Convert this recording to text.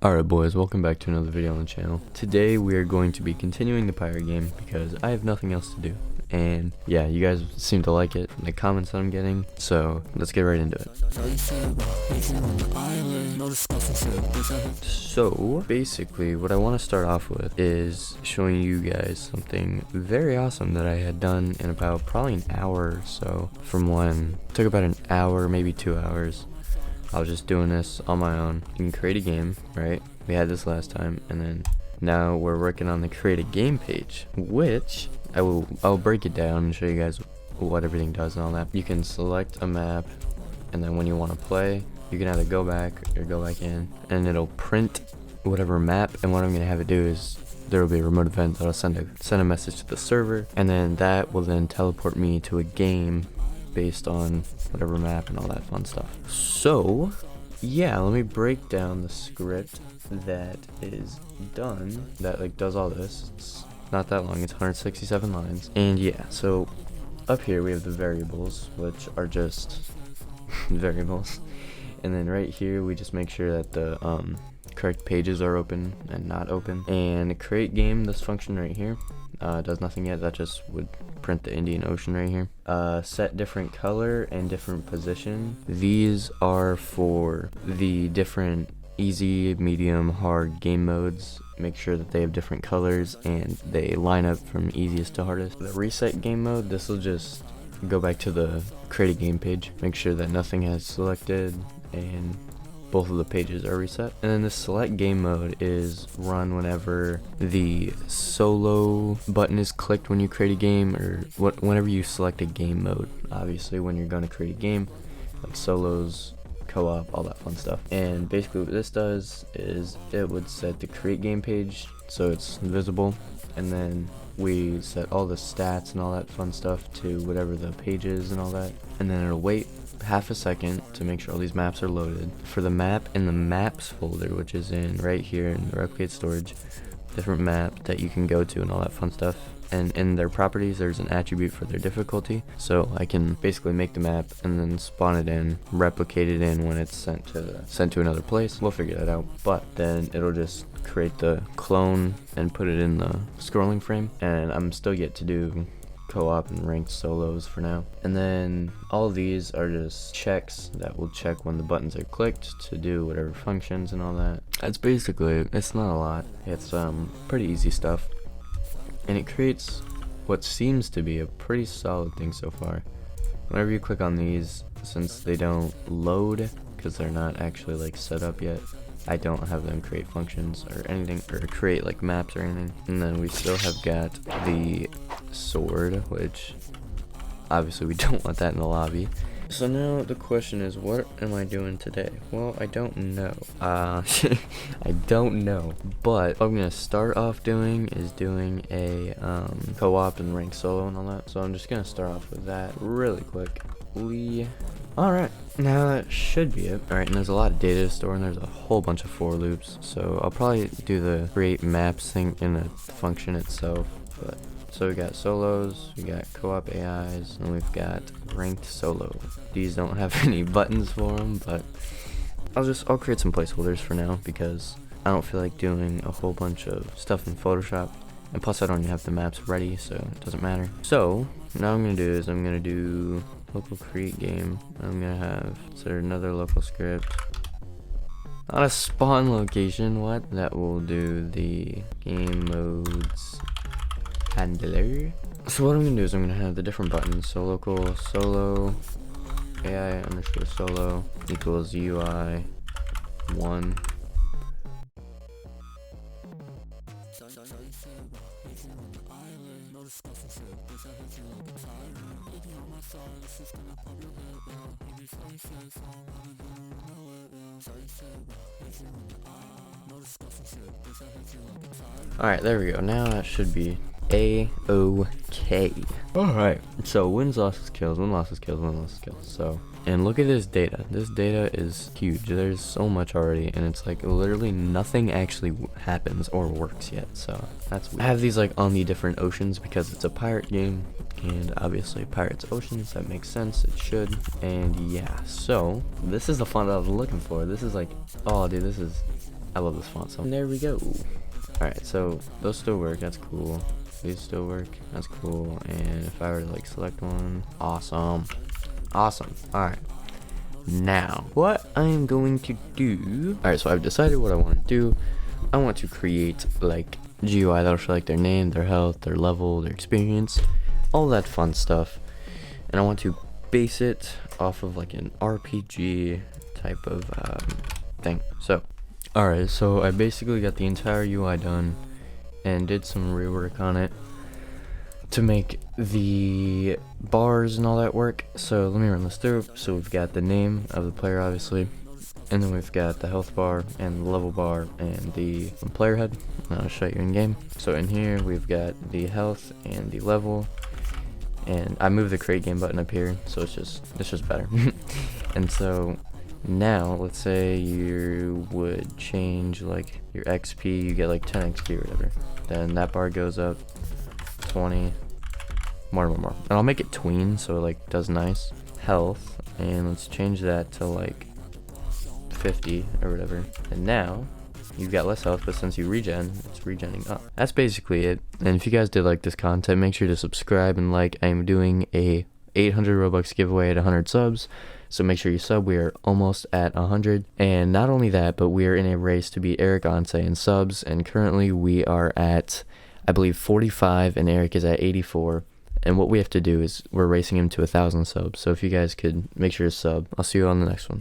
Alright boys, welcome back to another video on the channel. Today we are going to be continuing the pirate game because I have nothing else to do. And yeah, you guys seem to like it, the comments that I'm getting, so let's get right into it. So basically what I want to start off with is showing you guys something very awesome that I had done in about probably an hour or so from when. It took about an hour, maybe 2 hours. I was just doing this on my own. You can create a game, right? We had this last time, and then now we're working on the create a game page, which I'll break it down and show you guys what everything does and all that. You can select a map, and then when you want to play, you can either go back or go back in, and it'll print whatever map. And what I'm gonna have it do is there will be a remote event that'll send a message to the server, and then that will then teleport me to a game based on whatever map and all that fun stuff. So yeah, let me break down the script that is done that does all this. It's not that long, it's 167 lines. And yeah, so up here we have the variables, which are just variables, and then right here we just make sure that the correct pages are open and not open. And create game, this function right here does nothing yet. That just would print the Indian Ocean right here. Set different color and different position. These are for the different easy, medium, hard game modes. Make sure that they have different colors and they line up from easiest to hardest. The reset game mode, this will just go back to the create a game page. Make sure that nothing has selected and both of the pages are reset. And then the select game mode is run whenever the solo button is clicked when you create a game, or whenever you select a game mode. Obviously when you're going to create a game, like solos, co-op, all that fun stuff. And basically what this does is it would set the create game page so it's visible, and then we set all the stats and all that fun stuff to whatever the page is and all that, and then it'll wait half a second to make sure all these maps are loaded. For the map in the maps folder, which is in right here in the replicate storage, different map that you can go to and all that fun stuff. And in their properties there's an attribute for their difficulty, so I can basically make the map and then spawn it in, replicate it in when it's sent to another place. We'll figure that out, but then it'll just create the clone and put it in the scrolling frame. And I'm still yet to do co-op and ranked solos for now. And then all of these are just checks that will check when the buttons are clicked to do whatever functions and all that. That's basically it. It's not a lot. It's pretty easy stuff, and it creates what seems to be a pretty solid thing so far. Whenever you click on these, since they don't load because they're not actually set up yet, I don't have them create functions or anything, or create maps or anything. And then we still have got the sword, which obviously we don't want that in the lobby. So now the question is, what am I doing today? Well, I don't know. I don't know, but what I'm gonna start off doing is doing a co-op and ranked solo and all that. So I'm just gonna start off with that really quickly. Alright, now that should be it. Alright, and there's a lot of data to store, and there's a whole bunch of for loops, so I'll probably do the create maps thing in the function itself. But so we got solos, we got co-op AIs, and we've got ranked solo. These don't have any buttons for them, but I'll create some placeholders for now because I don't feel like doing a whole bunch of stuff in Photoshop, and plus I don't even have the maps ready, so it doesn't matter. So now what I'm gonna do is I'm gonna do local create game. I'm gonna have another local script, not a spawn location, what? That will do the game modes handler. So what I'm gonna do is I'm gonna have the different buttons. So local solo AI underscore solo equals UI 1. Alright, there we go. Now that should be A-OK. Alright, so wins, losses, kills, win, losses, kills, win, losses, kills. So, and look at this data. This data is huge. There's so much already, and it's literally nothing actually happens or works yet. So that's weird. I have these on the different oceans because it's a pirate game, and obviously pirates oceans, that makes sense, it should. And yeah, so this is the font that I was looking for. This is oh dude, this is I love this font. So there we go. Alright, so those still work. That's cool. These still work. That's cool. And if I were to like select one, awesome. Awesome. Alright. Now, what I'm going to do. Alright, so I've decided what I want to do. I want to create like GUI that'll show like their name, their health, their level, their experience, all that fun stuff. And I want to base it off of like an RPG type of thing. So, alright, so I basically got the entire UI done and did some rework on it to make the bars and all that work. So let me run this through. So we've got the name of the player, obviously, and then we've got the health bar and the level bar and the player head. I'll show you in game. So in here we've got the health and the level, and I moved the create game button up here, so it's just better. And so now let's say you would change like your XP, you get like 10 XP or whatever, then that bar goes up 20 more. And I'll make it tween so it like does nice. Health, and let's change that to like 50 or whatever, and now you've got less health, but since you regen, it's regenning up. That's basically it. And if you guys did like this content, make sure to subscribe and like. I'm doing a 800 Robux giveaway at 100 subs, so make sure you sub. We are almost at 100, and not only that, but we are in a race to beat Eric Onse in subs, and currently we are at, I believe, 45 and Eric is at 84. And what we have to do is we're racing him to 1,000 subs. So if you guys could make sure to sub, I'll see you on the next one.